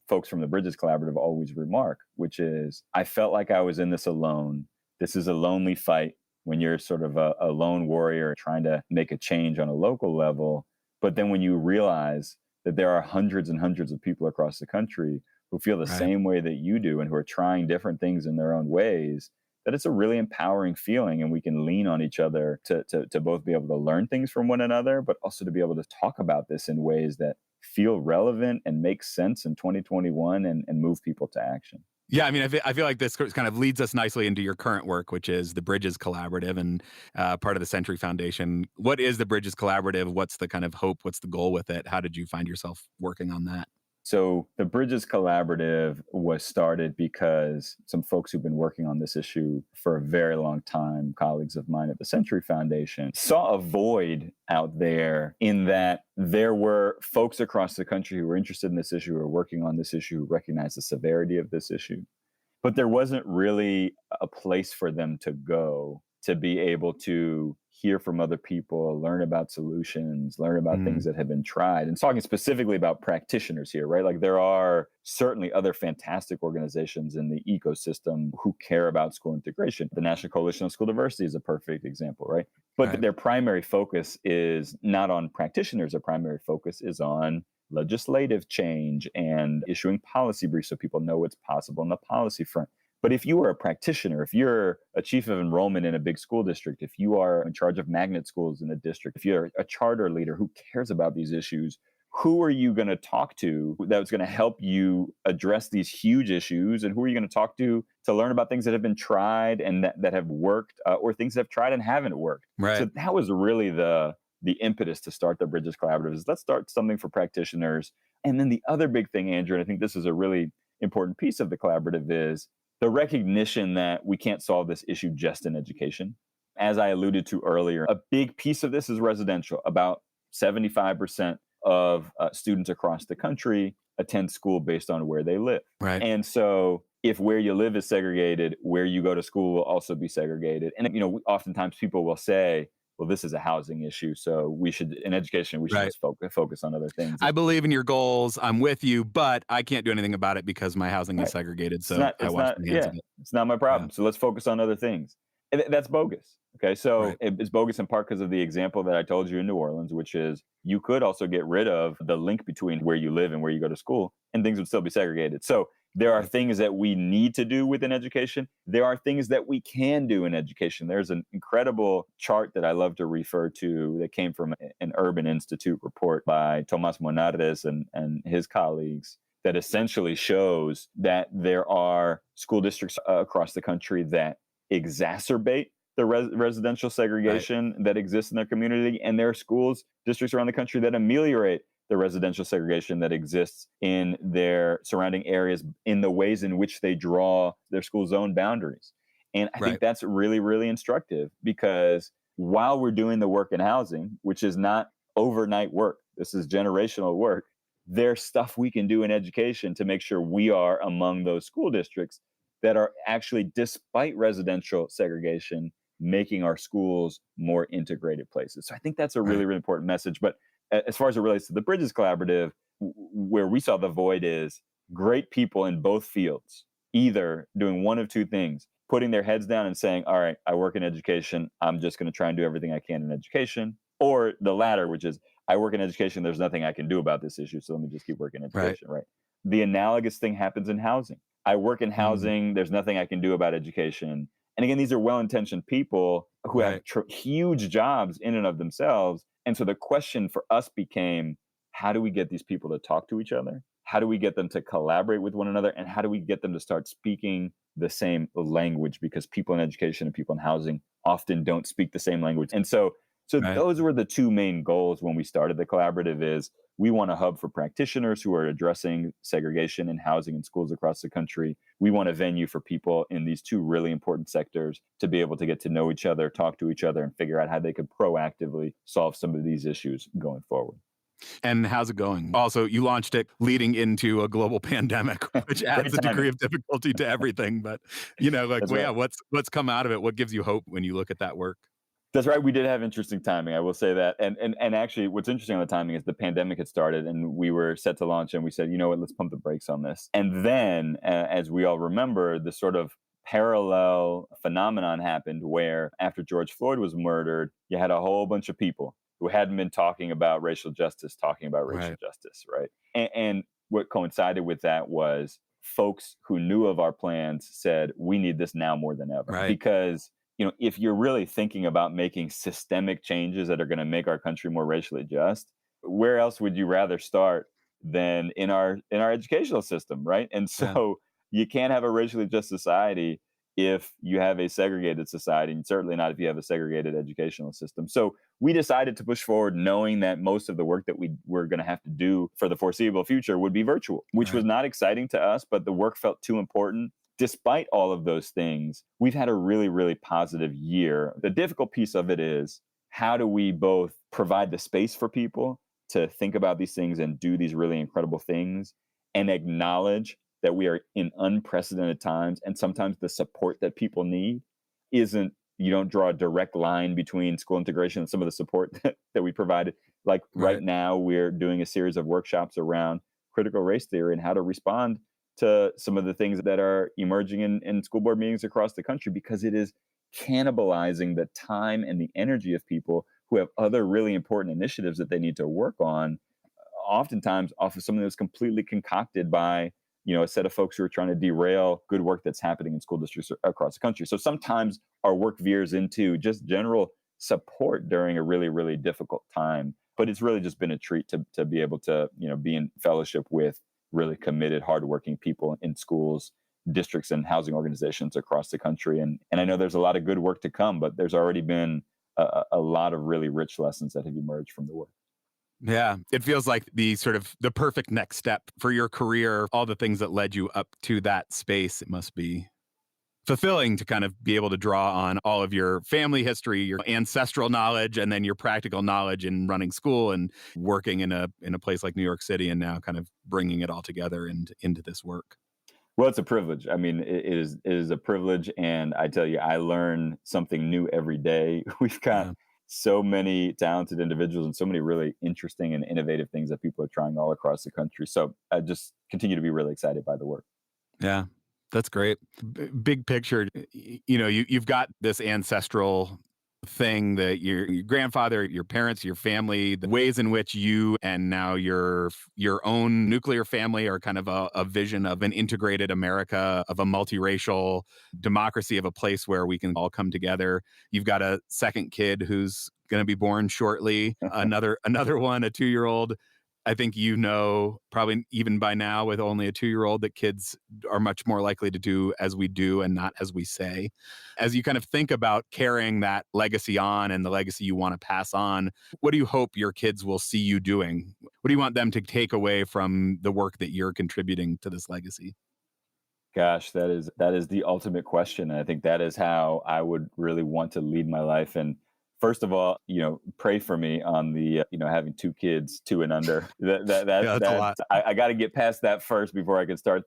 folks from the Bridges Collaborative always remark, which is, I felt like I was in this alone. This is a lonely fight when you're sort of a lone warrior trying to make a change on a local level. But then when you realize that there are hundreds and hundreds of people across the country who feel the same way that you do and who are trying different things in their own ways, that it's a really empowering feeling, and we can lean on each other to both be able to learn things from one another, but also to be able to talk about this in ways that feel relevant and make sense in 2021 and move people to action. Yeah, I feel like this kind of leads us nicely into your current work, which is the Bridges Collaborative and part of the Century Foundation. What is the Bridges Collaborative? What's the kind of hope? What's the goal with it? How did you find yourself working on that? So the Bridges Collaborative was started because some folks who've been working on this issue for a very long time, colleagues of mine at the Century Foundation, saw a void out there in that there were folks across the country who were interested in this issue, who were working on this issue, who recognized the severity of this issue. But there wasn't really a place for them to go to be able to hear from other people, learn about solutions, learn about things that have been tried. And talking specifically about practitioners here, right? Like there are certainly other fantastic organizations in the ecosystem who care about school integration. The National Coalition on School Diversity is a perfect example, right? But their primary focus is not on practitioners. Their primary focus is on legislative change and issuing policy briefs so people know what's possible on the policy front. But if you are a practitioner, if you're a chief of enrollment in a big school district, if you are in charge of magnet schools in a district, if you're a charter leader who cares about these issues, who are you going to talk to that's going to help you address these huge issues? And who are you going to talk to learn about things that have been tried and that have worked, or things that have tried and haven't worked? Right. So that was really the impetus to start the Bridges Collaborative, is let's start something for practitioners. And then the other big thing, Andrew, and I think this is a really important piece of the collaborative, is the recognition that we can't solve this issue just in education. As I alluded to earlier, a big piece of this is residential. About 75% of students across the country attend school based on where they live. Right. And so if where you live is segregated, where you go to school will also be segregated. And, oftentimes people will say, well, this is a housing issue, so we should, in education, we should just focus on other things. I believe in your goals. I'm with you, but I can't do anything about it because my housing is segregated. So I wash my hands of it. It's not my problem. So let's focus on other things. And that's bogus. Okay, so it's bogus in part because of the example that I told you in New Orleans, which is you could also get rid of the link between where you live and where you go to school, and things would still be segregated. So there are things that we need to do within education. There are things that we can do in education. There's an incredible chart that I love to refer to that came from an Urban Institute report by Tomás Monardes and his colleagues that essentially shows that there are school districts across the country that exacerbate the residential segregation that exists in their community, and there are districts around the country that ameliorate the residential segregation that exists in their surrounding areas in the ways in which they draw their school zone boundaries. And I think that's really, really instructive, because while we're doing the work in housing, which is not overnight work, this is generational work, there's stuff we can do in education to make sure we are among those school districts that are actually, despite residential segregation, making our schools more integrated places. So I think that's a really, really important message. But as far as it relates to the Bridges Collaborative, where we saw the void is great people in both fields, either doing one of two things, putting their heads down and saying, all right, I work in education, I'm just going to try and do everything I can in education. Or the latter, which is, I work in education, there's nothing I can do about this issue, so let me just keep working in education, right? The analogous thing happens in housing. I work in housing, there's nothing I can do about education. And again, these are well-intentioned people who have huge jobs in and of themselves. And so the question for us became, how do we get these people to talk to each other? How do we get them to collaborate with one another? And how do we get them to start speaking the same language? Because people in education and people in housing often don't speak the same language. And so those were the two main goals when we started the collaborative. Is we want a hub for practitioners who are addressing segregation in housing and schools across the country. We want a venue for people in these two really important sectors to be able to get to know each other, talk to each other, and figure out how they could proactively solve some of these issues going forward. And how's it going? Also, you launched it leading into a global pandemic, which adds a degree of difficulty to everything. But, what's come out of it? What gives you hope when you look at that work? That's right. We did have interesting timing. I will say that. And actually, what's interesting on the timing is the pandemic had started and we were set to launch, and we said, you know what, let's pump the brakes on this. And then, as we all remember, the sort of parallel phenomenon happened where after George Floyd was murdered, you had a whole bunch of people who hadn't been talking about racial justice, right? And what coincided with that was folks who knew of our plans said, we need this now more than ever. Because if you're really thinking about making systemic changes that are going to make our country more racially just, where else would you rather start than in our educational system, right? And so you can't have a racially just society if you have a segregated society, and certainly not if you have a segregated educational system. So we decided to push forward knowing that most of the work that we were going to have to do for the foreseeable future would be virtual, which was not exciting to us, but the work felt too important. Despite all of those things, we've had a really, really positive year. The difficult piece of it is, how do we both provide the space for people to think about these things and do these really incredible things, and acknowledge that we are in unprecedented times, and sometimes the support that people need isn't you don't draw a direct line between school integration and some of the support that we provided. Like right now, we're doing a series of workshops around critical race theory and how to respond to some of the things that are emerging in school board meetings across the country, because it is cannibalizing the time and the energy of people who have other really important initiatives that they need to work on, oftentimes off of something that's completely concocted by a set of folks who are trying to derail good work that's happening in school districts across the country. So sometimes our work veers into just general support during a really, really difficult time. But it's really just been a treat to be able to be in fellowship with really committed, hardworking people in schools, districts, and housing organizations across the country. And I know there's a lot of good work to come, but there's already been a lot of really rich lessons that have emerged from the work. Yeah, it feels like the perfect next step for your career, all the things that led you up to that space. It must be fulfilling to kind of be able to draw on all of your family history, your ancestral knowledge, and then your practical knowledge in running school and working in a place like New York City, and now kind of bringing it all together and into this work. Well, it's a privilege. I mean, it is a privilege. And I tell you, I learn something new every day. We've got so many talented individuals and so many really interesting and innovative things that people are trying all across the country. So I just continue to be really excited by the work. Yeah, that's great. Big picture, you've got this ancestral thing that your grandfather, your parents, your family, the ways in which you and now your own nuclear family are kind of a vision of an integrated America, of a multiracial democracy, of a place where we can all come together. You've got a second kid who's going to be born shortly, another one, a 2-year-old. I think probably even by now with only a 2-year-old, that kids are much more likely to do as we do and not as we say. As you kind of think about carrying that legacy on and the legacy you want to pass on, what do you hope your kids will see you doing? What do you want them to take away from the work that you're contributing to this legacy? Gosh, that is the ultimate question. And I think that is how I would really want to lead my life. And first of all, pray for me on the, having 2 kids, 2 and under. That's a lot. I got to get past that first before I can start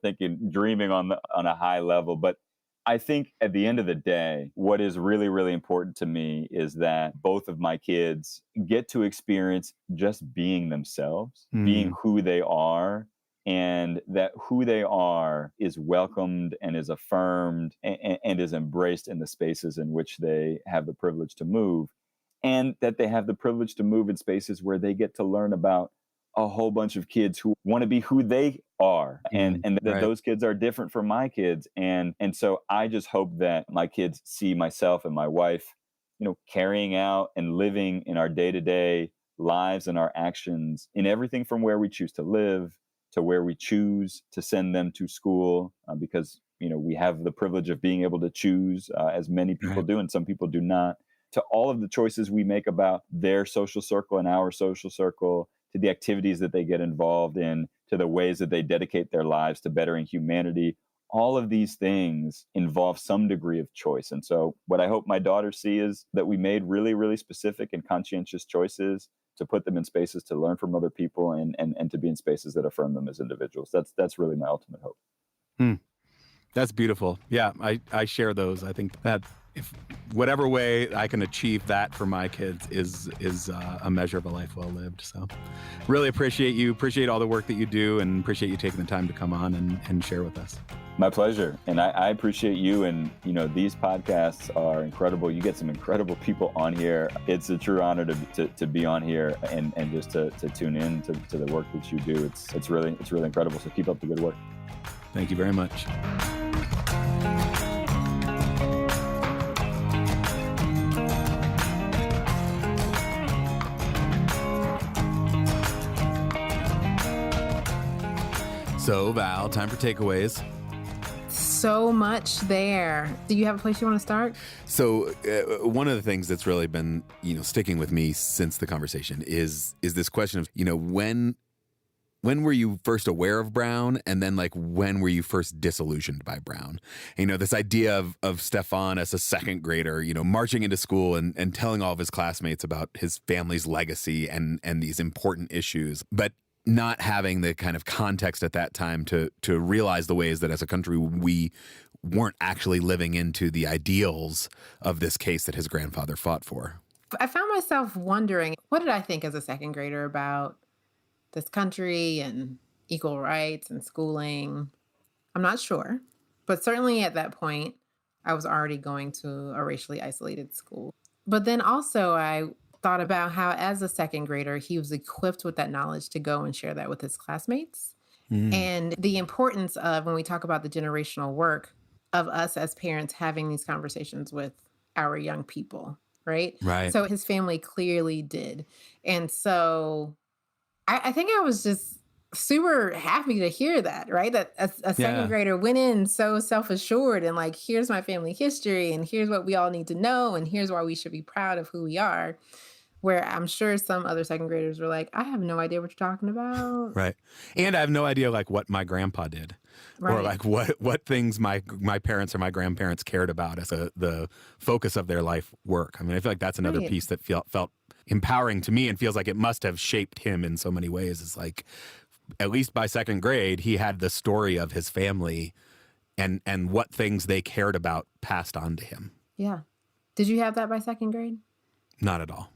dreaming on a high level. But I think at the end of the day, what is really, really important to me is that both of my kids get to experience just being themselves, being who they are, and that who they are is welcomed and is affirmed and is embraced in the spaces in which they have the privilege to move. And that they have the privilege to move in spaces where they get to learn about a whole bunch of kids who want to be who they are, and that those kids are different from my kids. And so I just hope that my kids see myself and my wife, carrying out and living in our day-to-day lives and our actions in everything from where we choose to live to where we choose to send them to school, because, we have the privilege of being able to choose, as many people do, and some people do not, to all of the choices we make about their social circle and our social circle, to the activities that they get involved in, to the ways that they dedicate their lives to bettering humanity. All of these things involve some degree of choice. And so what I hope my daughters see is that we made really, really specific and conscientious choices to put them in spaces to learn from other people and to be in spaces that affirm them as individuals. That's really my ultimate hope. That's beautiful. Yeah, I share those. I think that if whatever way I can achieve that for my kids is a measure of a life well lived. So really appreciate all the work that you do, and appreciate you taking the time to come on and share with us. My pleasure. And I appreciate you. And, these podcasts are incredible. You get some incredible people on here. It's a true honor to be on here and just to tune in to the work that you do. It's really incredible. So keep up the good work. Thank you very much. So, Val, time for takeaways. So much there. Do you have a place you want to start? So one of the things that's really been, sticking with me since the conversation is this question of, when were you first aware of Brown? And then when were you first disillusioned by Brown? This idea of Stefan as a second grader, marching into school and telling all of his classmates about his family's legacy and these important issues, but not having the kind of context at that time to realize the ways that as a country we weren't actually living into the ideals of this case that his grandfather fought for. I found myself wondering, what did I think as a second grader about this country and equal rights and schooling? I'm not sure, but certainly at that point, I was already going to a racially isolated school. But then also, I thought about how, as a second grader, he was equipped with that knowledge to go and share that with his classmates. Mm, And the importance of, when we talk about the generational work, of us as parents having these conversations with our young people, right? right. So his family clearly did. And so I think I was just super happy to hear that, right? That a second Yeah. grader went in so self-assured and like, here's my family history and here's what we all need to know and here's why we should be proud of who we are. Where I'm sure some other second graders were like, I have no idea what you're talking about. Right. And I have no idea like what my grandpa did or Right. like what things my parents or my grandparents cared about as the focus of their life work. I mean, I feel like that's another Right. piece that felt empowering to me and feels like it must have shaped him in so many ways. It's like, at least by second grade, he had the story of his family and what things they cared about passed on to him. Yeah. Did you have that by second grade? Not at all.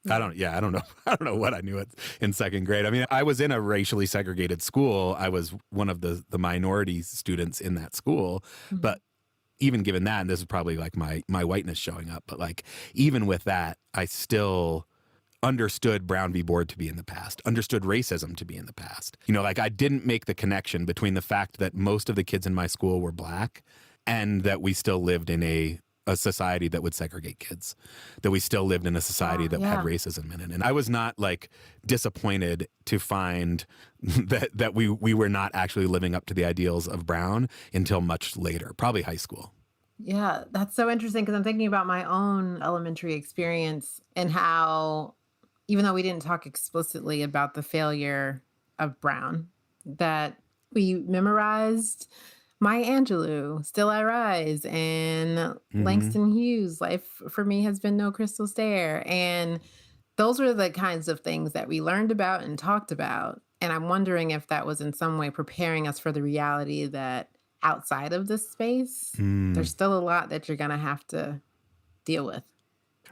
Yeah. I don't know. I don't know what I knew in second grade. I mean, I was in a racially segregated school. I was one of the minority students in that school. Mhm. But even given that, and this is probably like my whiteness showing up, but like even with that, I still understood Brown v. Board to be in the past, understood racism to be in the past. You know, like I didn't make the connection between the fact that most of the kids in my school were black and that we still lived in a society that would segregate kids, that we still lived in a society that had racism in it. And I was not like disappointed to find that we were not actually living up to the ideals of Brown until much later, probably high school. Yeah, that's so interesting because I'm thinking about my own elementary experience and how, even though we didn't talk explicitly about the failure of Brown, that we memorized Maya Angelou, Still I Rise, and Langston Hughes, Life for Me Has Been No Crystal Stair. And those were the kinds of things that we learned about and talked about. And I'm wondering if that was in some way preparing us for the reality that outside of this space, there's still a lot that you're going to have to deal with.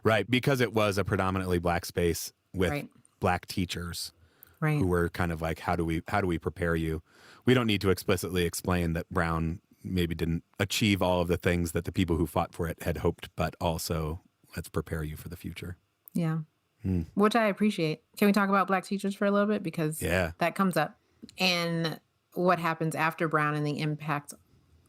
Right, because it was a predominantly black space with Right. black teachers Right. who were kind of like, how do we prepare you? We don't need to explicitly explain that Brown maybe didn't achieve all of the things that the people who fought for it had hoped, but also let's prepare you for the future. Yeah. Which I appreciate. Can we talk about black teachers for a little bit? Because that comes up. And what happens after Brown and the impact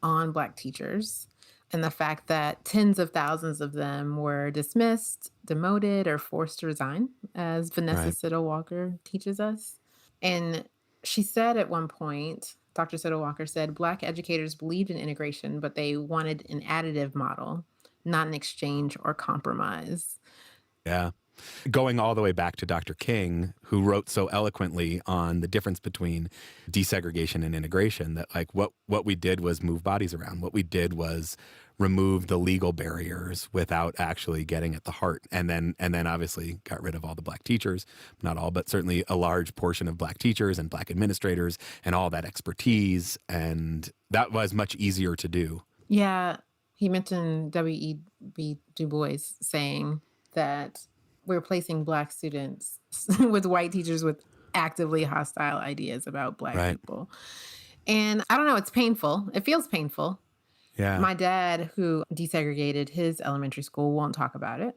on black teachers and the fact that tens of thousands of them were dismissed, demoted, or forced to resign, as Vanessa Siddle Walker teaches us. And she said at one point, Dr. Siddle Walker said, Black educators believed in integration, but they wanted an additive model, not an exchange or compromise. Yeah. Going all the way back to Dr. King, who wrote so eloquently on the difference between desegregation and integration, that like what we did was move bodies around. What we did was remove the legal barriers without actually getting at the heart. And then obviously got rid of all the black teachers, not all, but certainly a large portion of black teachers and black administrators and all that expertise. And that was much easier to do. Yeah. He mentioned W.E.B. Du Bois saying that we're replacing black students with white teachers with actively hostile ideas about black people. And I don't know, it's painful. It feels painful. Yeah. My dad, who desegregated his elementary school, won't talk about it,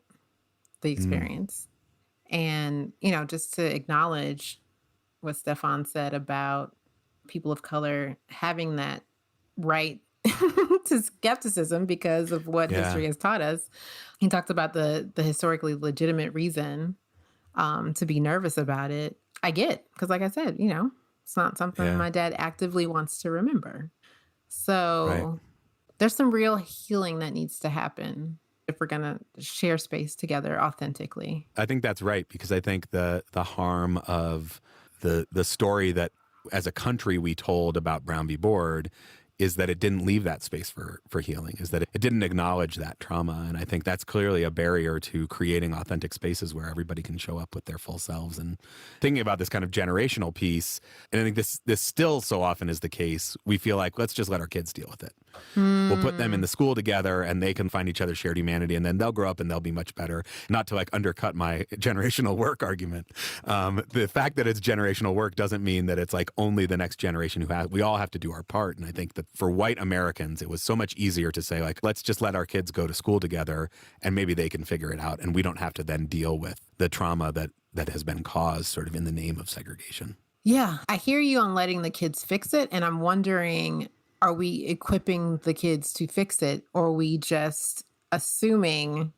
the experience. And, you know, just to acknowledge what Stefan said about people of color having that right to skepticism because of what history has taught us. He talked about the historically legitimate reason to be nervous about it. I get, because like I said, you know, it's not something my dad actively wants to remember. So there's some real healing that needs to happen if we're going to share space together authentically. I think that's right, because I think the harm of the story that as a country we told about Brown v. Board is that it didn't leave that space for healing, is that it didn't acknowledge that trauma. And I think that's clearly a barrier to creating authentic spaces where everybody can show up with their full selves. And thinking about this kind of generational piece, and I think this still so often is the case, we feel like, let's just let our kids deal with it. We'll put them in the school together and they can find each other's shared humanity, and then they'll grow up and they'll be much better. Not to like undercut my generational work argument. The fact that it's generational work doesn't mean that it's like only the next generation who has, we all have to do our part. And I think that for white Americans, it was so much easier to say like, let's just let our kids go to school together and maybe they can figure it out. And we don't have to then deal with the trauma that has been caused sort of in the name of segregation. Yeah, I hear you on letting the kids fix it. And I'm wondering, are we equipping the kids to fix it, or are we just assuming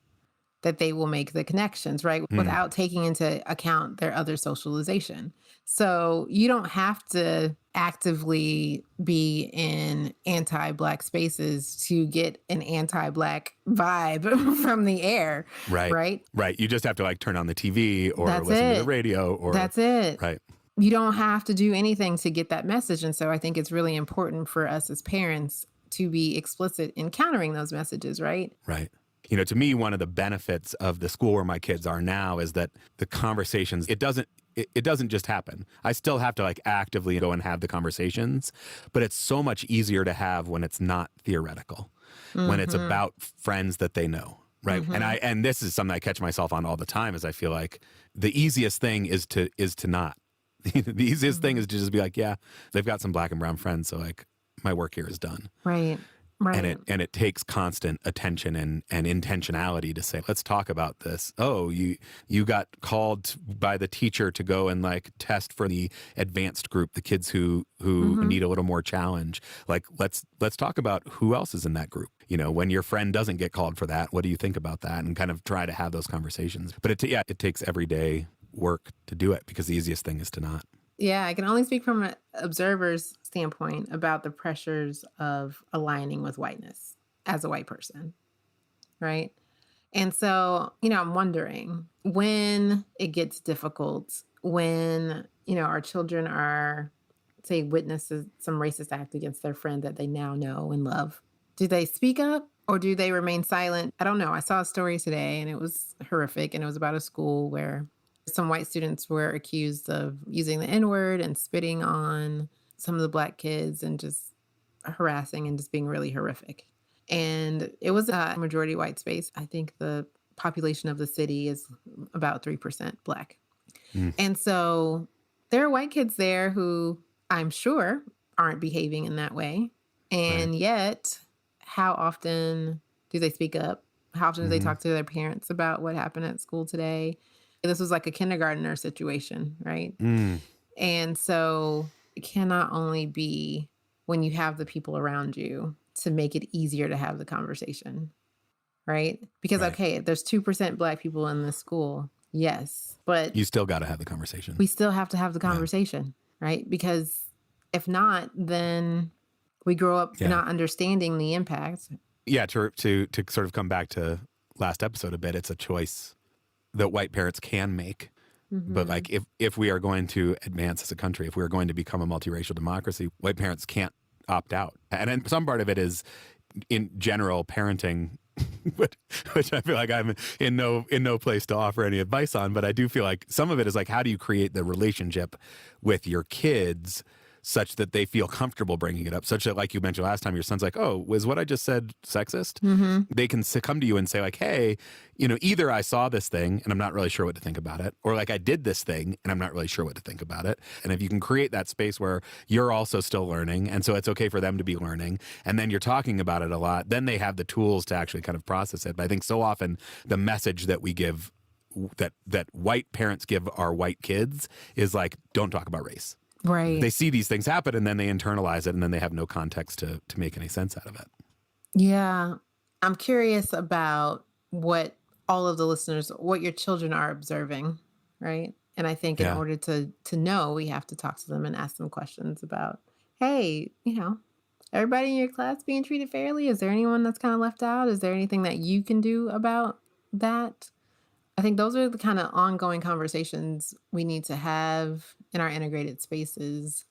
that they will make the connections, right? Without taking into account their other socialization. So you don't have to actively be in anti-Black spaces to get an anti-Black vibe from the air, right? Right. You just have to like turn on the TV or That's listen it. to the radio or That's it. Right. You don't have to do anything to get that message. And so I think it's really important for us as parents to be explicit in countering those messages, right? Right. You know, to me, one of the benefits of the school where my kids are now is that the conversations, it doesn't just happen. I still have to like actively go and have the conversations, but it's so much easier to have when it's not theoretical, when it's about friends that they know. Right. And this is something I catch myself on all the time, is I feel like the easiest thing is to not. The easiest thing is to just be like, yeah, they've got some Black and brown friends, so like my work here is done. Right. Right. And it takes constant attention and intentionality to say, let's talk about this. Oh, you got called by the teacher to go and like test for the advanced group, the kids who need a little more challenge. Like let's talk about who else is in that group. You know, when your friend doesn't get called for that, what do you think about that? And kind of try to have those conversations. But it takes everyday work to do it, because the easiest thing is to not. Yeah, I can only speak from an observer's standpoint about the pressures of aligning with whiteness as a white person, right? And so, I'm wondering, when it gets difficult, when, our children are, say, witnesses some racist act against their friend that they now know and love, do they speak up or do they remain silent? I don't know. I saw a story today and it was horrific, and it was about a school where some white students were accused of using the N-word and spitting on some of the Black kids and just harassing and just being really horrific. And it was a majority white space. I think the population of the city is about 3% Black. And so there are white kids there who I'm sure aren't behaving in that way. And yet, how often do they speak up? How often do they talk to their parents about what happened at school today? This was like a kindergartner situation, right? And so it cannot only be when you have the people around you to make it easier to have the conversation, right? Because, okay, there's 2% Black people in this school. Yes, but You still got to have the conversation. we still have to have the conversation, right? Because if not, then we grow up not understanding the impact. Yeah, to sort of come back to last episode a bit, it's a choice that white parents can make. But like if we are going to advance as a country, if we are going to become a multiracial democracy, white parents can't opt out. And then some part of it is in general parenting, which I feel like I'm in no place to offer any advice on. But I do feel like some of it is like, how do you create the relationship with your kids such that they feel comfortable bringing it up, such that, like you mentioned last time, your son's like, oh, was what I just said sexist? They can come to you and say like, hey, either I saw this thing and I'm not really sure what to think about it, or like I did this thing and I'm not really sure what to think about it. And if you can create that space where you're also still learning, and so it's okay for them to be learning, and then you're talking about it a lot, then they have the tools to actually kind of process it. But I think so often the message that we give, that white parents give our white kids, is like, don't talk about race. Right. They see these things happen and then they internalize it, and then they have no context to make any sense out of it. Yeah. I'm curious about what all of the listeners, what your children are observing, right? And I think in order to know, we have to talk to them and ask them questions about, hey, everybody in your class being treated fairly? Is there anyone that's kind of left out? Is there anything that you can do about that? I think those are the kind of ongoing conversations we need to have in our integrated spaces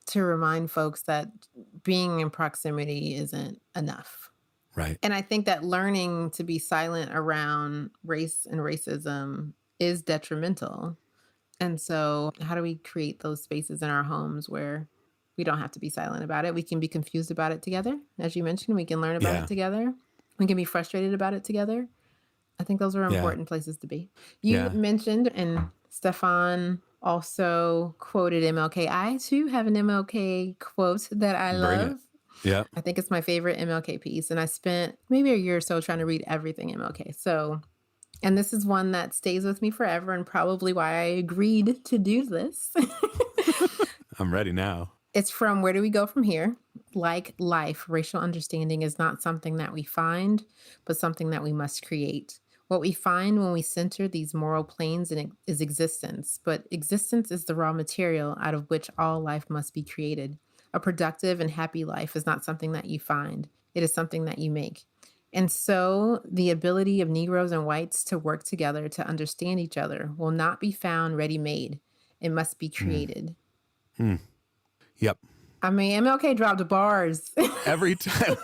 to remind folks that being in proximity isn't enough. Right. And I think that learning to be silent around race and racism is detrimental. And so, how do we create those spaces in our homes where we don't have to be silent about it? We can be confused about it together. As you mentioned, we can learn about Yeah. it together. We can be frustrated about it together. I think those are Yeah. important places to be. You Yeah. mentioned, and Stefan also quoted MLK. I too have an MLK quote that I Bring it. love. Yeah. I think it's my favorite MLK piece. And I spent maybe a year or so trying to read everything MLK. So, and this is one that stays with me forever and probably why I agreed to do this. I'm ready now. It's from Where Do We Go From Here? Like life, racial understanding is not something that we find, but something that we must create. What we find when we center these moral planes is existence, but existence is the raw material out of which all life must be created. A productive and happy life is not something that you find. It is something that you make. And so the ability of Negroes and whites to work together to understand each other will not be found ready-made. It must be created. Yep. I mean, MLK dropped bars. Every time.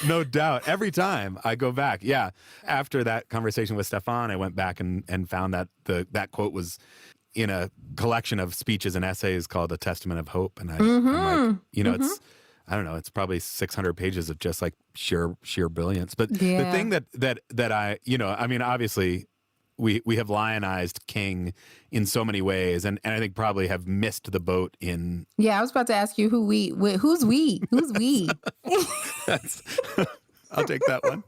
No doubt. Every time I go back. Yeah. After that conversation with Stefan, I went back and found that that quote was in a collection of speeches and essays called A Testament of Hope. And I'm like, it's, I don't know, it's probably 600 pages of just like sheer brilliance. But the thing that I, I mean, obviously we have lionized King in so many ways, and I think probably have missed the boat in. Yeah, I was about to ask you who's we? That's, I'll take that one.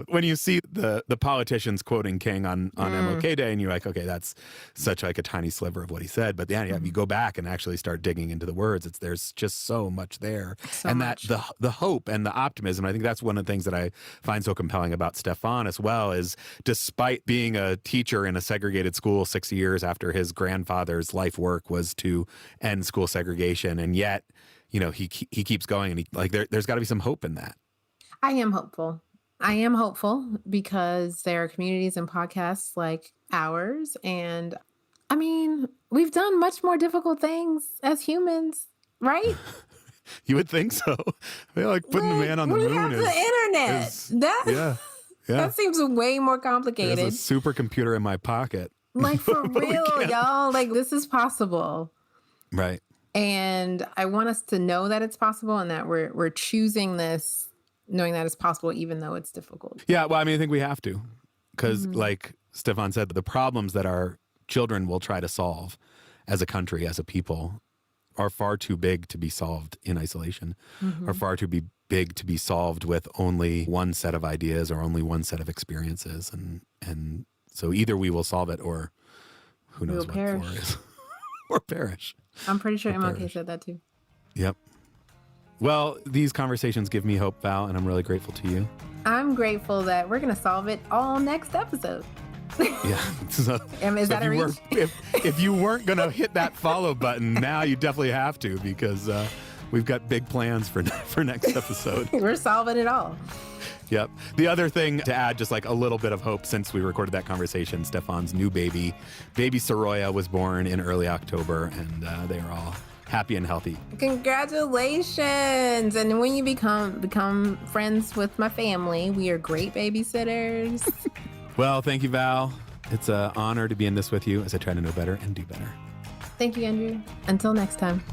When you see the politicians quoting King on MLK Day, and you're like, okay, that's such like a tiny sliver of what he said. But yeah, if you go back and actually start digging into the words, there's just so much there, that the hope and the optimism. I think that's one of the things that I find so compelling about Stefan as well. Is despite being a teacher in a segregated school 6 years after his grandfather's life work was to end school segregation, and yet, he keeps going, and there's got to be some hope in that. I am hopeful because there are communities and podcasts like ours. And I mean, we've done much more difficult things as humans, right? You would think so. I feel like putting the man on the moon have the internet. That seems way more complicated. There's a supercomputer in my pocket. Like for real, y'all. Like this is possible. Right. And I want us to know that it's possible and that we're choosing this, knowing that it's possible, even though it's difficult. Yeah, well, I mean, I think we have to. Because like Stefan said, the problems that our children will try to solve as a country, as a people, are far too big to be solved in isolation, are far too big to be solved with only one set of ideas or only one set of experiences. And so either we will solve it or who knows what for is. Or perish. I'm pretty sure MLK said that too. Yep. Well, these conversations give me hope, Val, and I'm really grateful to you. I'm grateful that we're going to solve it all next episode. Yeah. Is that a reach? If you weren't going to hit that follow button, now you definitely have to, because we've got big plans for next episode. We're solving it all. Yep. The other thing to add, just like a little bit of hope since we recorded that conversation, Stefan's new baby Soroya, was born in early October, and they are all happy and healthy. Congratulations. And when you become friends with my family, we are great babysitters. Well, thank you, Val. It's an honor to be in this with you as I try to know better and do better. Thank you, Andrew. Until next time.